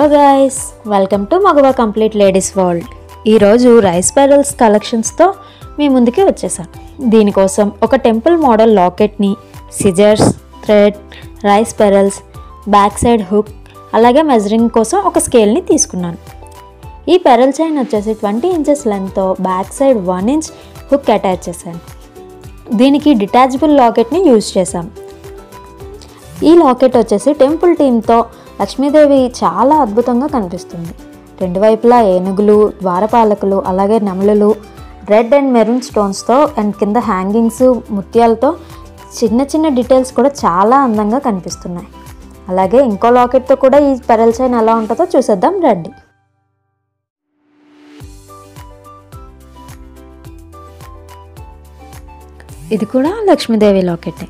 Hello guys, welcome to మగవా complete ladies world. ఈరోజు rice pearls కలెక్షన్స్తో మీ ముందుకి వచ్చేసాను. దీనికోసం ఒక టెంపుల్ మోడల్ లాకెట్ని, scissors, thread, rice pearls, back side hook, అలాగే మెజరింగ్ కోసం ఒక స్కేల్ని తీసుకున్నాను. ఈ పెరల్ చైన్ వచ్చేసి 20 ఇంచెస్ లెంత్తో back side 1 inch hook attach చేశాను. దీనికి డిటాచబుల్ లాకెట్ని యూజ్ చేశాం. ఈ లాకెట్ వచ్చేసి టెంపుల్ థీమ్తో లక్ష్మీదేవి చాలా అద్భుతంగా కనిపిస్తుంది. రెండు వైపులా ఏనుగులు, ద్వారపాలకులు, అలాగే నెమలులు, రెడ్ అండ్ మెరూన్ స్టోన్స్తో అండ్ కింద హ్యాంగింగ్స్, ముత్యాలతో చిన్న చిన్న డీటెయిల్స్ కూడా చాలా అందంగా కనిపిస్తున్నాయి. అలాగే ఇంకో లాకెట్తో కూడా ఈ పెరల్ చైన్ ఎలా ఉంటుందో చూసేద్దాం రండి. ఇది కూడా లక్ష్మీదేవి లాకెటే.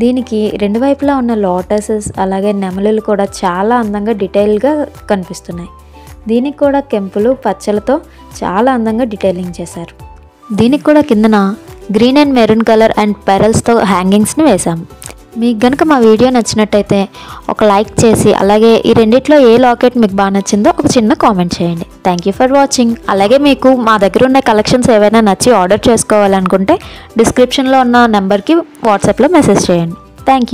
దీనికి రెండు వైపులా ఉన్న లోటసెస్ అలాగే నెమలులు కూడా చాలా అందంగా డీటెయిల్గా కనిపిస్తున్నాయి. దీనికి కూడా కెంపులు, పచ్చలతో చాలా అందంగా డీటెయిలింగ్ చేశారు. దీనికి కూడా కిందన green and maroon colour and పెరల్స్తో హ్యాంగింగ్స్ని వేసాము. మీకు కనుక మా వీడియో నచ్చినట్టయితే ఒక లైక్ చేసి, అలాగే ఈ రెండిట్లో ఏ లాకెట్ మీకు బాగా నచ్చిందో ఒక చిన్న కామెంట్ చేయండి. Thank you for watching. అలాగే మీకు మా దగ్గర ఉన్న కలెక్షన్స్ ఏవైనా నచ్చి ఆర్డర్ చేసుకోవాలనుకుంటే డిస్క్రిప్షన్లో ఉన్న నెంబర్కి వాట్సాప్లో మెసేజ్ చేయండి. Thank you.